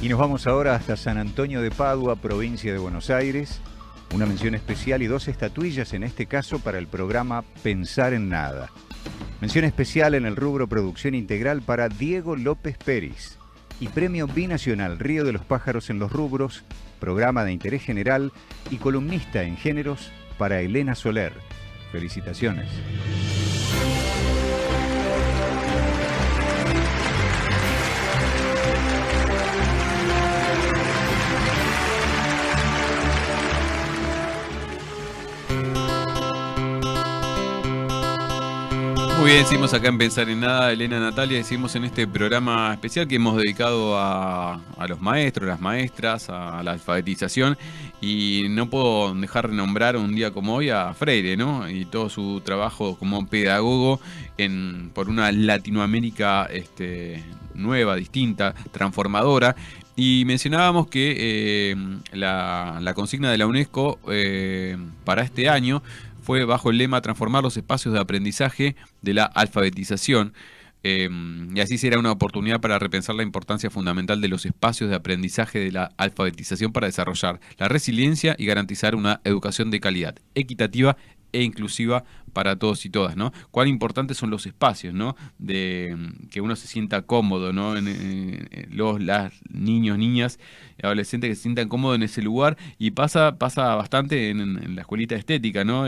Y nos vamos ahora hasta San Antonio de Padua, provincia de Buenos Aires. Una mención especial y 2 estatuillas, en este caso para el programa Pensar en Nada. Mención especial en el rubro Producción Integral para Diego López Peris. Y premio binacional Río de los Pájaros en los rubros, programa de interés general y columnista en géneros para Elena Soler. Felicitaciones. Muy bien, seguimos acá en Pensar en Nada, Elena, Natalia, seguimos en este programa especial que hemos dedicado a los maestros, las maestras, a la alfabetización, y no puedo dejar de nombrar un día como hoy a Freire, ¿no? Y todo su trabajo como pedagogo por una Latinoamérica nueva, distinta, transformadora. Y mencionábamos que la consigna de la UNESCO para este año fue bajo el lema transformar los espacios de aprendizaje de la alfabetización. Y así será una oportunidad para repensar la importancia fundamental de los espacios de aprendizaje de la alfabetización para desarrollar la resiliencia y garantizar una educación de calidad, equitativa e inclusiva para todos y todas, ¿no? Cuán importantes son los espacios, ¿no? De que uno se sienta cómodo, ¿no? Las niños, niñas, adolescentes que se sientan cómodos en ese lugar, y pasa bastante en la escuelita de estética, ¿no?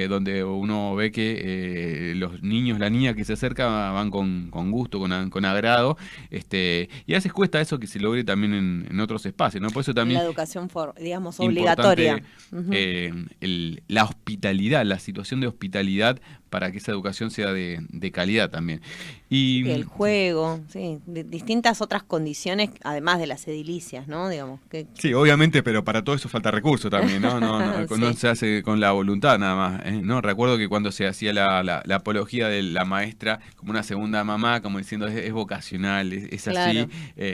Donde uno ve que los niños, la niña que se acerca van con gusto, con agrado, y a veces cuesta eso que se logre también en otros espacios, ¿no? Por eso también la educación, digamos, obligatoria. La hospitalidad, la situación de hospitalidad para que esa educación sea de calidad también. Y el juego, sí, distintas otras condiciones, además de las edilicias, ¿no? Digamos que... Sí, obviamente, pero para todo eso falta recurso también, ¿no? Sí. No se hace con la voluntad nada más, ¿no? Recuerdo que cuando se hacía la apología de la maestra como una segunda mamá, como diciendo es vocacional, es Claro. así,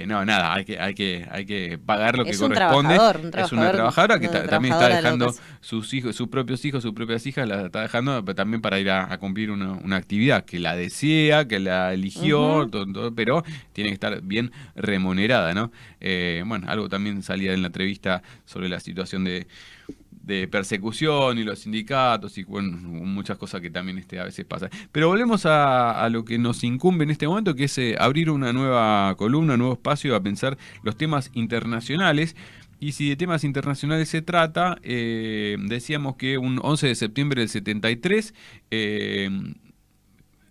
no, nada, hay que pagar lo que Es un corresponde. trabajador, Es una trabajadora que también está dejando sus sus propios hijos, sus propias hijas, la está dejando también para ir a cumplir una actividad que la desea, que la eligió, todo, pero tiene que estar bien remunerada, ¿no? Bueno, algo también salía en la entrevista sobre la situación de persecución y los sindicatos y bueno, muchas cosas que también a veces pasan. Pero volvemos a lo que nos incumbe en este momento, que es abrir una nueva columna, un nuevo espacio a pensar los temas internacionales. Y si de temas internacionales se trata, decíamos que un 11 de septiembre del 73,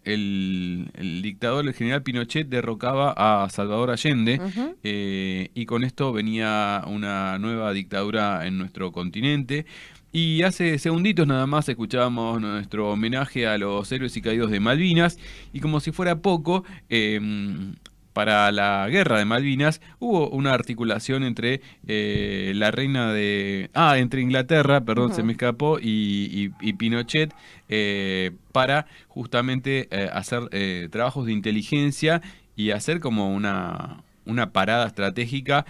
el dictador, el general Pinochet, derrocaba a Salvador Allende, y con esto venía una nueva dictadura en nuestro continente. Y hace segunditos nada más escuchábamos nuestro homenaje a los héroes y caídos de Malvinas, y como si fuera poco, para la guerra de Malvinas hubo una articulación entre entre Inglaterra, perdón, se me escapó, y Pinochet, para justamente hacer trabajos de inteligencia y hacer como una parada estratégica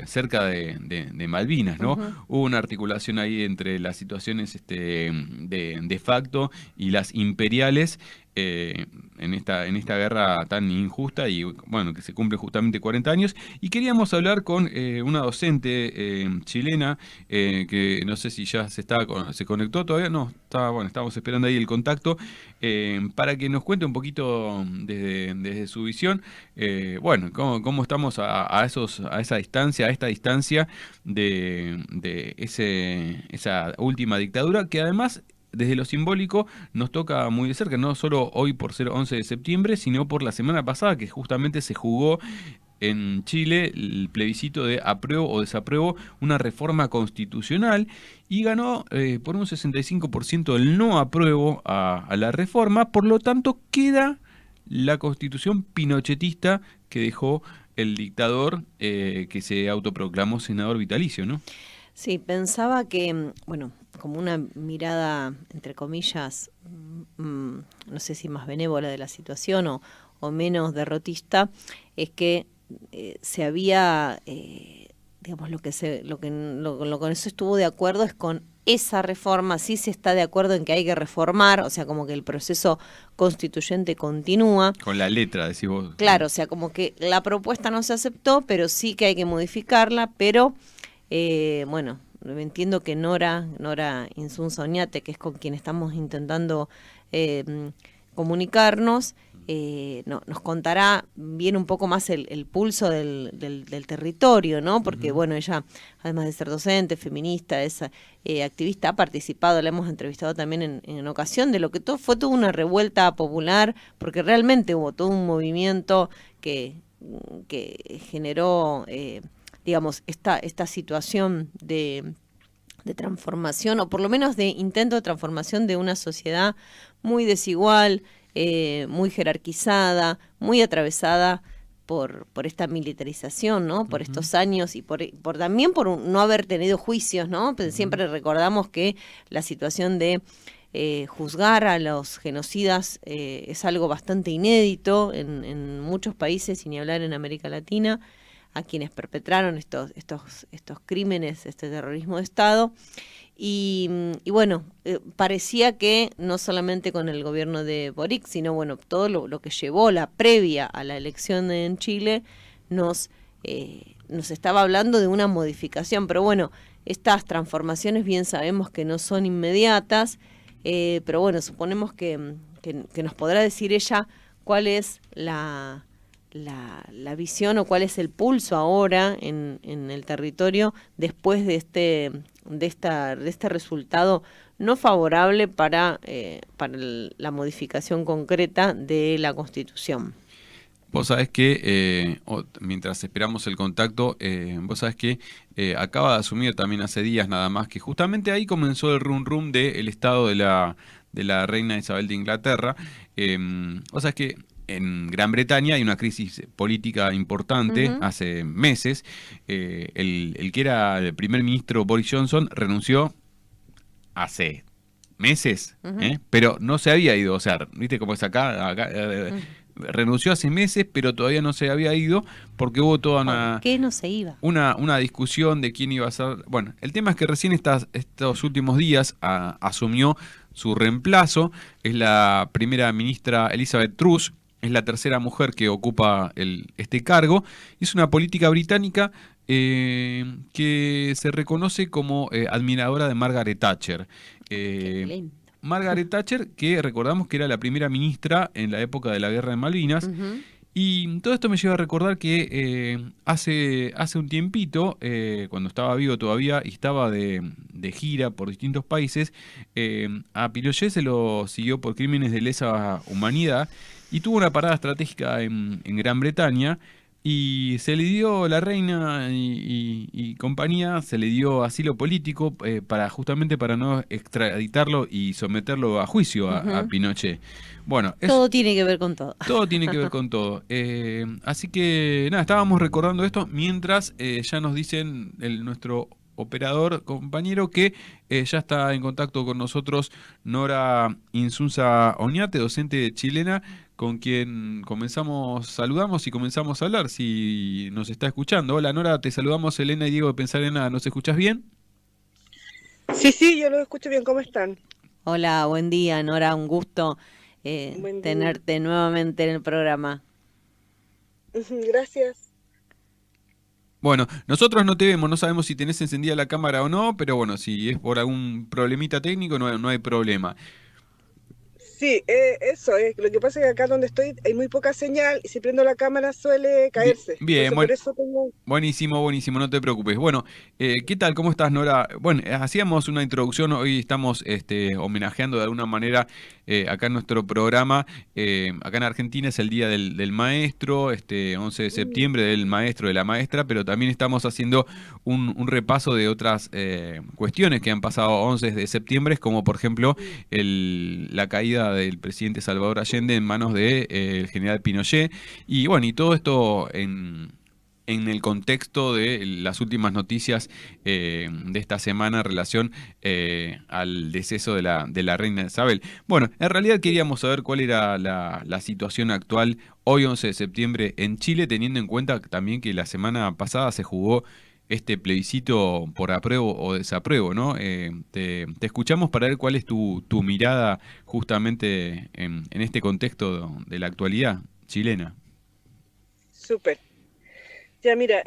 cerca de Malvinas, ¿no? Hubo una articulación ahí entre las situaciones de facto y las imperiales, en esta guerra tan injusta y bueno, que se cumple justamente 40 años. Y queríamos hablar con una docente chilena, que no sé si ya se conectó todavía, no, estamos esperando ahí el contacto, para que nos cuente un poquito desde su visión, bueno, cómo estamos a esta distancia de esa última dictadura, que además desde lo simbólico nos toca muy de cerca, no solo hoy por ser 11 de septiembre, sino por la semana pasada, que justamente se jugó en Chile el plebiscito de apruebo o desapruebo una reforma constitucional, y ganó por un 65% el no apruebo a la reforma. Por lo tanto, queda la constitución pinochetista que dejó el dictador, que se autoproclamó senador vitalicio, ¿no? Sí, pensaba que, bueno, como una mirada, entre comillas, no sé si más benévola de la situación o menos derrotista, es que se había, digamos, lo que eso estuvo de acuerdo es con esa reforma, sí se está de acuerdo en que hay que reformar, o sea, como que el proceso constituyente continúa. Con la letra, decís vos. Claro, o sea, como que la propuesta no se aceptó, pero sí que hay que modificarla, pero bueno, entiendo que Nora Insunza Oñate, que es con quien estamos intentando comunicarnos, nos contará bien un poco más el pulso del territorio, ¿no? Porque, bueno, ella, además de ser docente, feminista, es activista, ha participado, la hemos entrevistado también en ocasión, de lo que fue toda una revuelta popular, porque realmente hubo todo un movimiento que generó, digamos, esta situación de transformación, o por lo menos de intento de transformación de una sociedad muy desigual, muy jerarquizada, muy atravesada por esta militarización, ¿no? Por estos años y por también por no haber tenido juicios, ¿no? Pues siempre recordamos que la situación de juzgar a los genocidas es algo bastante inédito en muchos países, y ni hablar en América Latina, a quienes perpetraron estos crímenes, este terrorismo de Estado. Y bueno, parecía que no solamente con el gobierno de Boric, sino bueno, todo lo que llevó la previa a la elección en Chile nos estaba hablando de una modificación. Pero bueno, estas transformaciones bien sabemos que no son inmediatas, pero bueno, suponemos que nos podrá decir ella cuál es la visión o cuál es el pulso ahora en el territorio después de este resultado no favorable para la modificación concreta de la Constitución. Vos sabés que, mientras esperamos el contacto, vos sabés que acaba de asumir también hace días nada más, que justamente ahí comenzó el rum del estado de la reina Isabel de Inglaterra. Vos sabés que en Gran Bretaña hay una crisis política importante hace meses. El que era el primer ministro Boris Johnson renunció hace meses, pero no se había ido. O sea, ¿viste cómo es acá? Renunció hace meses, pero todavía no se había ido porque hubo toda una... ¿Por qué no se iba? Una discusión de quién iba a ser... Bueno, el tema es que recién estos últimos días asumió su reemplazo. Es la primera ministra Elizabeth Truss. Es la tercera mujer que ocupa este cargo. Es una política británica que se reconoce como admiradora de Margaret Thatcher. Margaret Thatcher, que recordamos que era la primera ministra en la época de la Guerra de Malvinas. Y todo esto me lleva a recordar que hace un tiempito, cuando estaba vivo todavía y estaba de gira por distintos países, a Pinochet se lo siguió por crímenes de lesa humanidad y tuvo una parada estratégica en Gran Bretaña, y se le dio la reina y compañía, se le dio asilo político justamente para no extraditarlo y someterlo a juicio a Pinochet. Bueno, todo tiene que ver con todo. Todo tiene que ver con todo. Así que nada, estábamos recordando esto mientras ya nos dicen nuestro operador compañero que ya está en contacto con nosotros Nora Insunza Oñate, docente chilena, con quien saludamos y comenzamos a hablar, si nos está escuchando. Hola Nora, te saludamos Elena y Diego de Pensar en Nada. ¿Nos escuchás bien? Sí, yo los escucho bien. ¿Cómo están? Hola, buen día Nora, un gusto tenerte nuevamente en el programa. Gracias. Bueno, nosotros no te vemos, no sabemos si tenés encendida la cámara o no, pero bueno, si es por algún problemita técnico no hay problema. Sí, eso es. Lo que pasa es que acá donde estoy hay muy poca señal y si prendo la cámara suele caerse. Bien, por eso tengo... Buenísimo, no te preocupes. Bueno, ¿qué tal? ¿Cómo estás, Nora? Bueno, hacíamos una introducción, hoy estamos homenajeando de alguna manera acá en nuestro programa. Acá en Argentina es el Día del Maestro, 11 de septiembre del maestro, de la maestra, pero también estamos haciendo un repaso de otras cuestiones que han pasado 11 de septiembre, como por ejemplo la caída del presidente Salvador Allende en manos del general Pinochet. Y bueno, y todo esto en el contexto de las últimas noticias de esta semana en relación al deceso de la reina Isabel. Bueno, en realidad queríamos saber cuál era la situación actual hoy 11 de septiembre en Chile, teniendo en cuenta también que la semana pasada se jugó este plebiscito por apruebo o desapruebo, ¿no? Te escuchamos para ver cuál es tu mirada justamente en este contexto de la actualidad chilena. Súper. Ya, mira,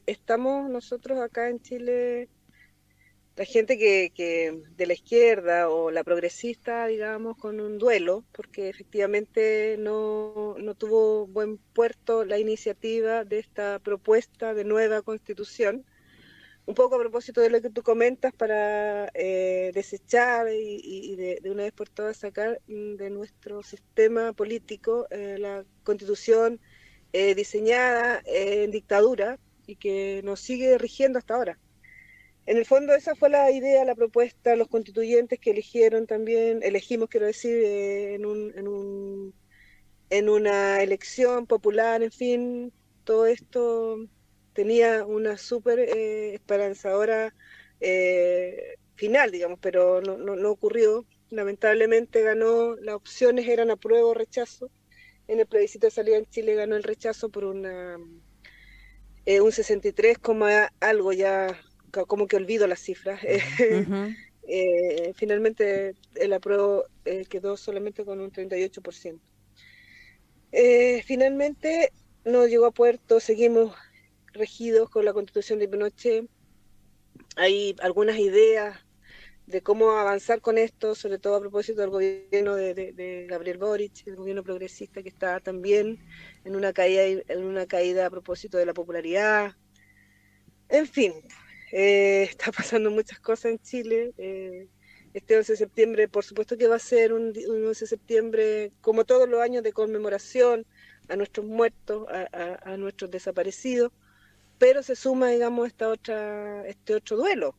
estamos nosotros acá en Chile, la gente que de la izquierda o la progresista, digamos, con un duelo, porque efectivamente no tuvo buen puerto la iniciativa de esta propuesta de nueva constitución. Un poco a propósito de lo que tú comentas, para desechar y de una vez por todas sacar de nuestro sistema político la constitución diseñada en dictadura y que nos sigue rigiendo hasta ahora. En el fondo esa fue la idea, la propuesta, los constituyentes que elegimos, quiero decir, en una elección popular, en fin, todo esto tenía una súper esperanzadora final, digamos, pero no ocurrió. Lamentablemente ganó, las opciones eran apruebo o rechazo. En el plebiscito de salida en Chile ganó el rechazo por un 63, algo, ya como que olvido las cifras. Finalmente el apruebo quedó solamente con un 38%. Finalmente no llegó a puerto, seguimos regidos con la Constitución de Pinochet. Hay algunas ideas de cómo avanzar con esto, sobre todo a propósito del gobierno de Gabriel Boric, el gobierno progresista, que está también en una caída a propósito de la popularidad. En fin, está pasando muchas cosas en Chile. Este 11 de septiembre, por supuesto que va a ser un 11 de septiembre, como todos los años, de conmemoración a nuestros muertos, a nuestros desaparecidos, pero se suma, digamos, este otro duelo,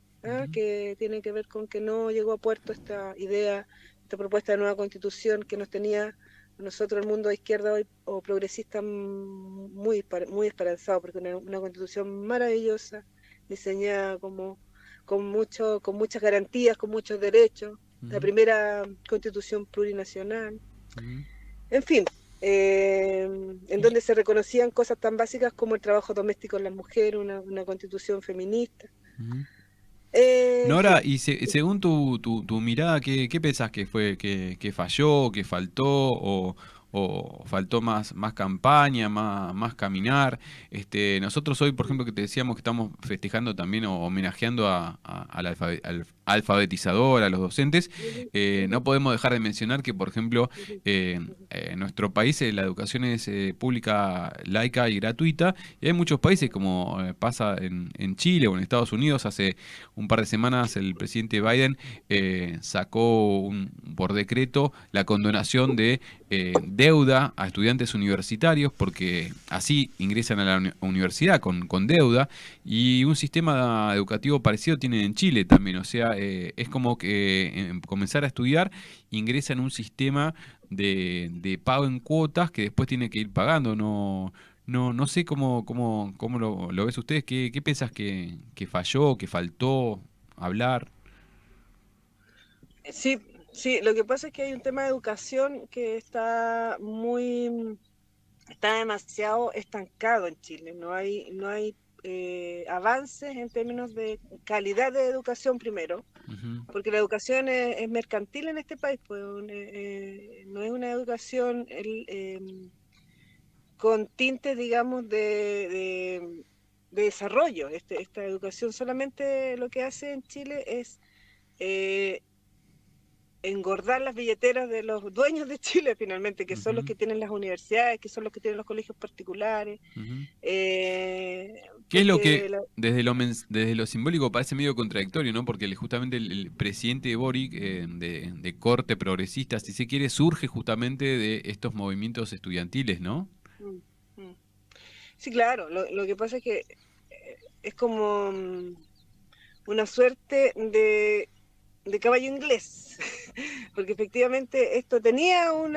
que tiene que ver con que no llegó a puerto esta idea, esta propuesta de nueva constitución que nos tenía a nosotros, el mundo de izquierda o progresista, muy esperanzado, porque una constitución maravillosa, diseñada con muchas garantías, con muchos derechos, la primera constitución plurinacional, en fin, en donde se reconocían cosas tan básicas como el trabajo doméstico en las mujeres, una constitución feminista. Nora, y según tu mirada, ¿qué pensás que fue, que falló, que faltó, o faltó más campaña, más caminar? Nosotros hoy, por ejemplo, que te decíamos que estamos festejando también o homenajeando al alfabetizador, a los docentes, no podemos dejar de mencionar que, por ejemplo, en nuestro país la educación es pública, laica y gratuita, y hay muchos países, como pasa en Chile o en Estados Unidos. Hace un par de semanas el presidente Biden sacó por decreto la condonación de deuda a estudiantes universitarios, porque así ingresan a la universidad con deuda, y un sistema educativo parecido tienen en Chile también. O sea, es como que comenzar a estudiar, ingresa en un sistema de pago en cuotas que después tiene que ir pagando. No sé cómo lo ves ustedes. ¿Qué piensas que falló, que faltó hablar? Sí, lo que pasa es que hay un tema de educación que está demasiado estancado en Chile. No hay avances en términos de calidad de educación primero, porque la educación es mercantil en este país, pues no es una educación con tintes, digamos, de desarrollo. Esta educación solamente lo que hace en Chile es engordar las billeteras de los dueños de Chile, finalmente, que son los que tienen las universidades, que son los que tienen los colegios particulares. ¿Qué es lo que desde lo simbólico parece medio contradictorio, ¿no? Porque justamente el presidente Boric, de corte progresista, si se quiere, surge justamente de estos movimientos estudiantiles, ¿no? Sí, claro. Lo que pasa es que es como una suerte de caballo inglés, porque efectivamente esto tenía un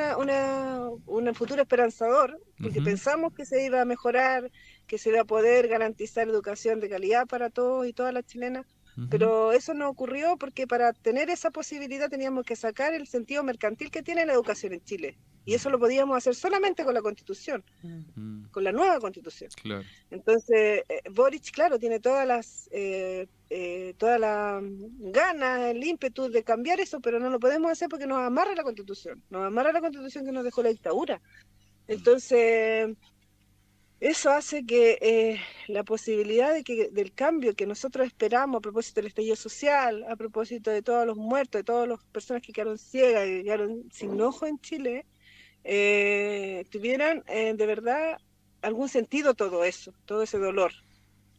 futuro esperanzador, porque pensamos que se iba a mejorar, que se iba a poder garantizar educación de calidad para todos y todas las chilenas, pero eso no ocurrió, porque para tener esa posibilidad teníamos que sacar el sentido mercantil que tiene la educación en Chile. Y eso lo podíamos hacer solamente con la Constitución, con la nueva Constitución. Claro. Entonces, Boric, claro, tiene todas las ganas, el ímpetu de cambiar eso, pero no lo podemos hacer porque nos amarra la Constitución que nos dejó la dictadura. Entonces, eso hace que la posibilidad del cambio que nosotros esperamos a propósito del estallido social, a propósito de todos los muertos, de todas las personas que quedaron ciegas, que quedaron sin ojo en Chile, tuvieran de verdad algún sentido todo eso, todo ese dolor.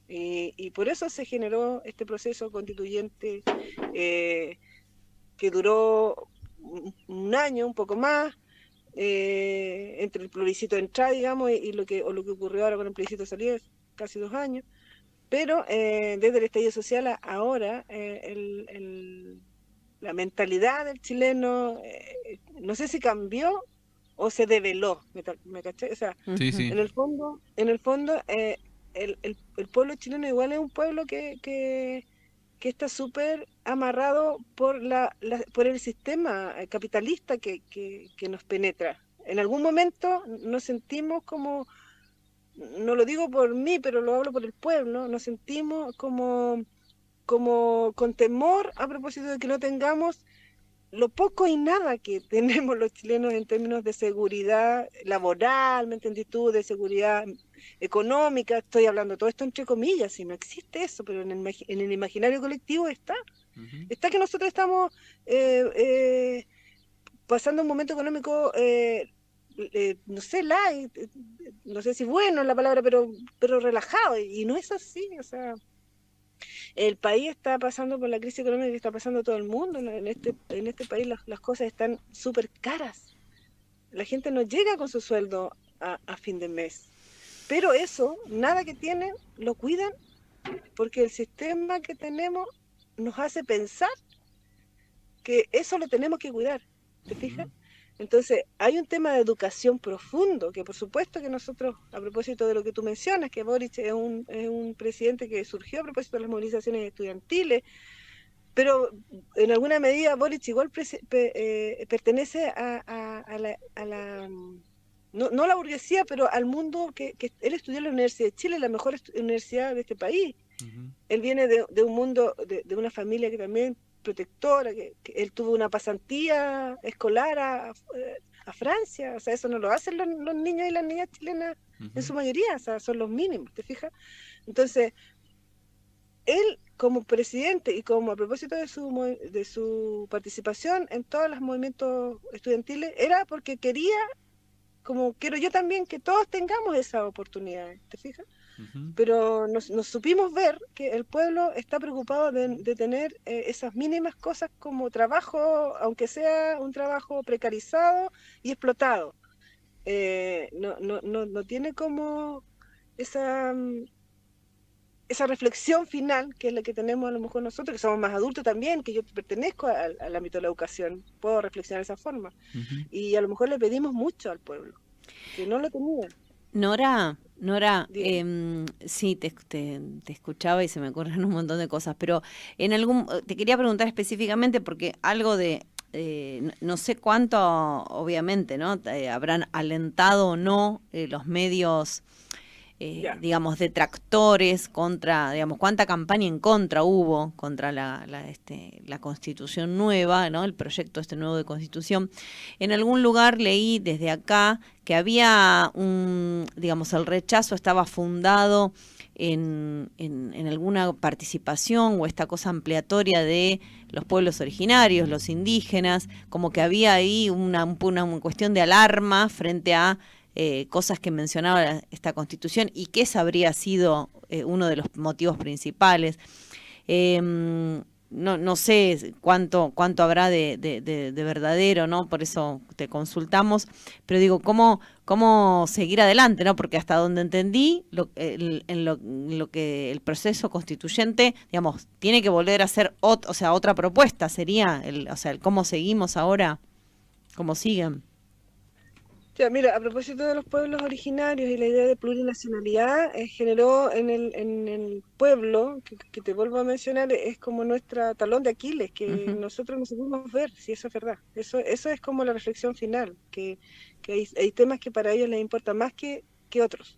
Y por eso se generó este proceso constituyente que duró un año, un poco más, entre el plebiscito de entrada, digamos, y lo que ocurrió ahora con el plebiscito de salida, casi 2 años. Pero desde el estallido social a ahora, la mentalidad del chileno, no sé si cambió o se develó, ¿me caché? O sea, Sí, sí. en el fondo, el pueblo chileno igual es un pueblo que está súper amarrado por el sistema capitalista que nos penetra. En algún momento nos sentimos como, no lo digo por mí, pero lo hablo por el pueblo, nos sentimos como con temor a propósito de que no tengamos lo poco y nada que tenemos los chilenos en términos de seguridad laboral, ¿me entendí tú? De seguridad económica, estoy hablando todo esto entre comillas, si no existe eso, pero en el imaginario colectivo está. Está que nosotros estamos pasando un momento económico, no sé, no sé si bueno es la palabra, pero relajado, y no es así, o sea... El país está pasando por la crisis económica que está pasando todo el mundo. En este país las cosas están súper caras. La gente no llega con su sueldo a fin de mes. Pero eso, nada que tienen, lo cuidan porque el sistema que tenemos nos hace pensar que eso lo tenemos que cuidar. ¿Te fijas? Entonces, hay un tema de educación profundo, que por supuesto que nosotros, a propósito de lo que tú mencionas, que Boric es un presidente que surgió a propósito de las movilizaciones estudiantiles, pero en alguna medida Boric igual pertenece a la no a la burguesía, pero al mundo que él estudió en la Universidad de Chile, la mejor universidad de este país. Él viene de un mundo, de una familia que también protectora, que él tuvo una pasantía escolar a Francia, o sea, eso no lo hacen los niños y las niñas chilenas en su mayoría, o sea, son los mínimos, ¿te fijas? Entonces, él como presidente y como a propósito de su participación en todos los movimientos estudiantiles, era porque quería, como quiero yo también, que todos tengamos esas oportunidades, ¿te fijas? Pero nos supimos ver que el pueblo está preocupado de tener esas mínimas cosas como trabajo, aunque sea un trabajo precarizado y explotado. No tiene como esa reflexión final, que es la que tenemos a lo mejor nosotros, que somos más adultos también, que yo pertenezco al ámbito de la educación, puedo reflexionar de esa forma. Y a lo mejor le pedimos mucho al pueblo, que no lo tenía. Nora, sí, te escuchaba y se me ocurren un montón de cosas, pero te quería preguntar específicamente porque algo de, no sé cuánto, obviamente, ¿no? Habrán alentado o no los medios, digamos, detractores contra, digamos, cuánta campaña en contra hubo contra la Constitución nueva, ¿no? El proyecto nuevo de Constitución. En algún lugar leí desde acá que había digamos, el rechazo estaba fundado en alguna participación o esta cosa ampliatoria de los pueblos originarios, los indígenas, como que había ahí una cuestión de alarma frente a cosas que mencionaba esta Constitución y que ese habría sido uno de los motivos principales. No sé cuánto habrá de verdadero, ¿no? Por eso te consultamos, pero digo, ¿cómo seguir adelante, ¿no? Porque hasta donde entendí, en lo que el proceso constituyente, digamos, tiene que volver a ser otra propuesta, sería el cómo seguimos ahora, cómo siguen. Ya, mira, a propósito de los pueblos originarios y la idea de plurinacionalidad, generó en el pueblo, que te vuelvo a mencionar, es como nuestra talón de Aquiles, que nosotros no sabemos ver, si eso es verdad. Eso es como la reflexión final, que hay temas que para ellos les importan más que otros.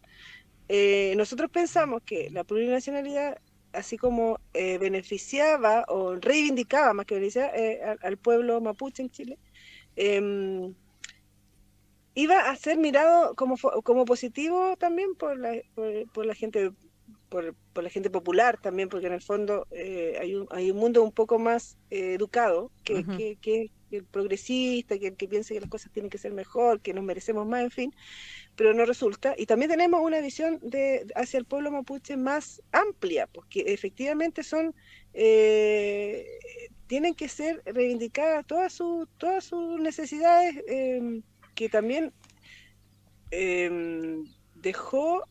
Nosotros pensamos que la plurinacionalidad, así como beneficiaba o reivindicaba, más que beneficiaba, al pueblo mapuche en Chile, iba a ser mirado como positivo también por la gente, por la gente popular también, porque en el fondo hay un mundo un poco más educado que el progresista, que el que piensa que las cosas tienen que ser mejor, que nos merecemos más, en fin, pero no resulta. Y también tenemos una visión hacia el pueblo mapuche más amplia, porque efectivamente tienen que ser reivindicadas todas sus necesidades, que también dejó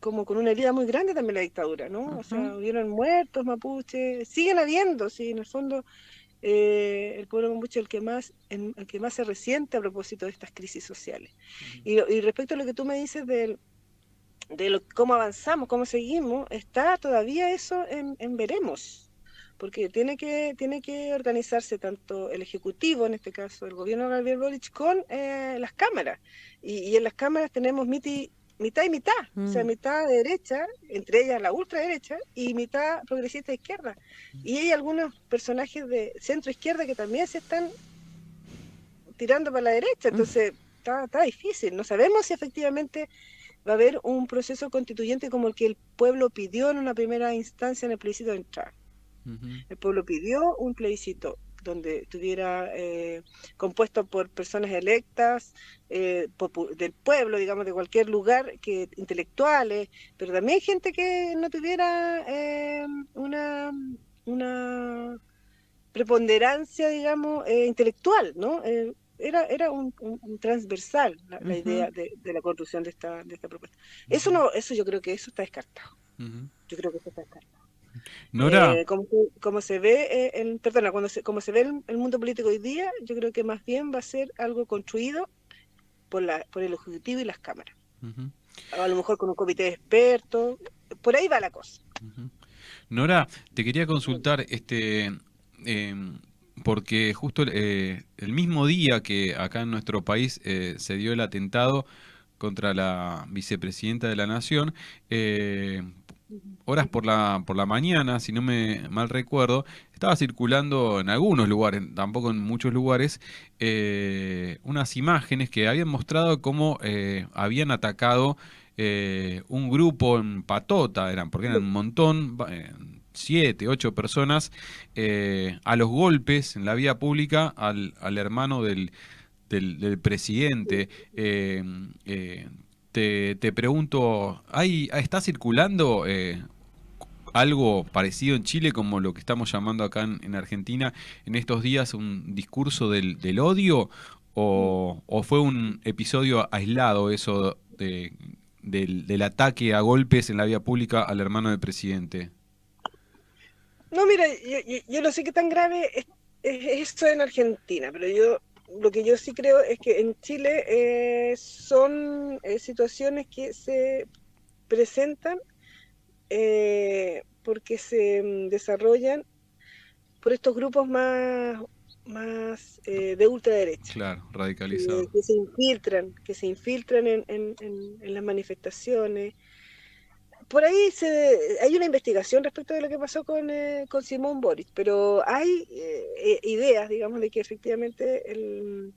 como con una herida muy grande también la dictadura, ¿no? O sea, hubieron muertos mapuches, siguen habiendo, sí, en el fondo el pueblo mapuche es el que más se resiente a propósito de estas crisis sociales. Y respecto a lo que tú me dices cómo avanzamos, cómo seguimos, está todavía eso en veremos, porque tiene que organizarse tanto el Ejecutivo, en este caso el gobierno de Gabriel Boric, con las cámaras, y en las cámaras tenemos mitad y mitad, o sea, mitad de derecha, entre ellas la ultraderecha, y mitad progresista de izquierda, y hay algunos personajes de centro izquierda que también se están tirando para la derecha, entonces está difícil, no sabemos si efectivamente va a haber un proceso constituyente como el que el pueblo pidió en una primera instancia en el plebiscito de entrada. El pueblo pidió un plebiscito donde estuviera compuesto por personas electas del pueblo, digamos, de cualquier lugar, intelectuales, pero también gente que no tuviera una preponderancia, digamos, intelectual, ¿no? Era un transversal la idea de la construcción de esta propuesta. Eso yo creo que eso está descartado. Yo creo que eso está descartado. Nora, Como se ve, como se ve el mundo político hoy día, yo creo que más bien va a ser algo construido por el Ejecutivo y las cámaras. A lo mejor con un comité de expertos, por ahí va la cosa. Nora, te quería consultar, porque justo el mismo día que acá en nuestro país se dio el atentado contra la vicepresidenta de la Nación, horas por la mañana, si no me mal recuerdo, estaba circulando en algunos lugares, tampoco en muchos lugares, unas imágenes que habían mostrado cómo habían atacado un grupo en patota, porque eran un montón, 7, 8 personas, a los golpes en la vía pública al hermano del presidente. Te pregunto, ¿está circulando algo parecido en Chile como lo que estamos llamando acá en Argentina en estos días, un discurso del odio? ¿O fue un episodio aislado eso del ataque a golpes en la vía pública al hermano del presidente? No, mira, yo no sé qué tan grave es esto en Argentina, pero lo que yo sí creo es que en Chile son situaciones que se presentan porque se desarrollan por estos grupos más de ultraderecha. Claro, radicalizado. Que se infiltran en las manifestaciones. Por ahí hay una investigación respecto de lo que pasó con Simón Boric, pero hay ideas, digamos, de que efectivamente el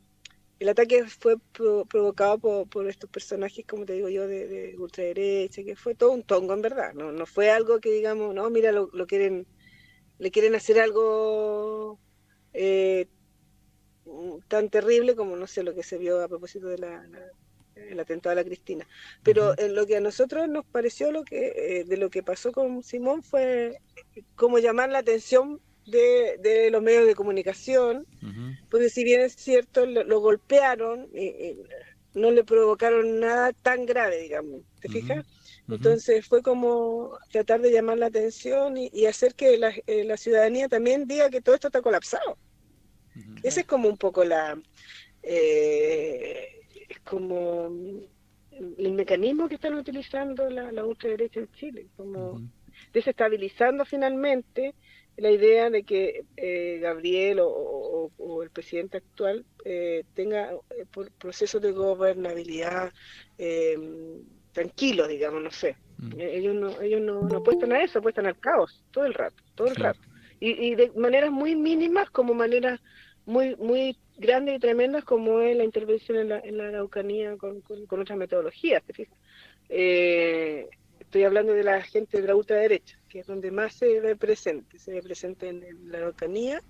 ataque fue provocado por estos personajes, como te digo yo, de ultraderecha, que fue todo un tongo en verdad, no fue algo que digamos, no, mira, le quieren hacer algo tan terrible como, no sé, lo que se vio a propósito de el atentado a la Cristina. Pero lo que a nosotros nos pareció de lo que pasó con Simón fue como llamar la atención de los medios de comunicación, porque si bien es cierto, lo golpearon, no le provocaron nada tan grave, digamos, ¿te fijas? Entonces fue como tratar de llamar la atención y hacer que la ciudadanía también diga que todo esto está colapsado. Esa es como un poco es como el mecanismo que están utilizando la ultraderecha en Chile, como desestabilizando finalmente la idea de que Gabriel o el presidente actual tenga procesos de gobernabilidad tranquilos, digamos, no sé. Ellos no apuestan a eso, apuestan al caos todo el rato, todo el rato. Y de maneras muy mínimas como maneras muy grandes y tremendas como es la intervención en la Araucanía con otras metodologías, ¿te fijas? Estoy hablando de la gente de la ultraderecha, que es donde más se ve presente en la Araucanía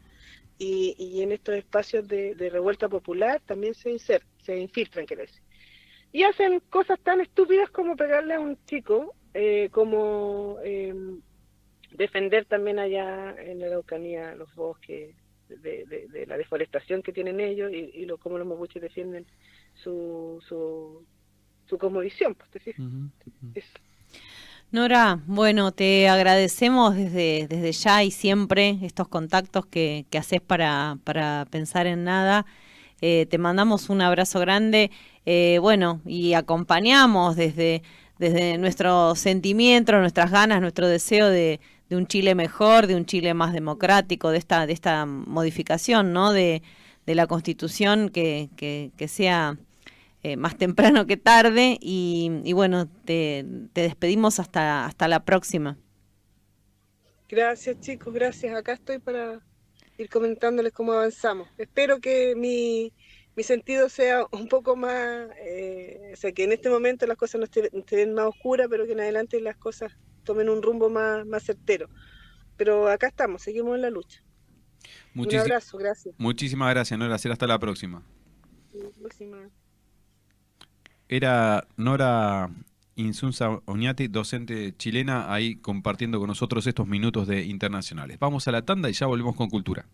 y en estos espacios de revuelta popular también se infiltran, quiero decir. Y hacen cosas tan estúpidas como pegarle a un chico, como defender también allá en la Araucanía los bosques, de la deforestación que tienen ellos y cómo los mapuches defienden su cosmovisión, pues, ¿te fijas? Eso. Nora, bueno, te agradecemos desde ya y siempre estos contactos que haces para pensar en nada. Te mandamos un abrazo grande, bueno, y acompañamos desde nuestro sentimiento, nuestras ganas, nuestro deseo de un Chile mejor, de un Chile más democrático, de esta modificación, ¿no? de la Constitución que sea más temprano que tarde y bueno, te despedimos hasta la próxima. Gracias, chicos, gracias. Acá estoy para ir comentándoles cómo avanzamos. Espero que mi sentido sea un poco más, o sea, que en este momento las cosas no estén más oscuras, pero que en adelante las cosas tomen un rumbo más certero. Pero acá estamos, seguimos en la lucha. Un abrazo, gracias. Muchísimas gracias, Nora. Será hasta la próxima. Próxima. Era Nora Insunza Oñate, docente chilena, ahí compartiendo con nosotros estos minutos de internacionales. Vamos a la tanda y ya volvemos con Cultura.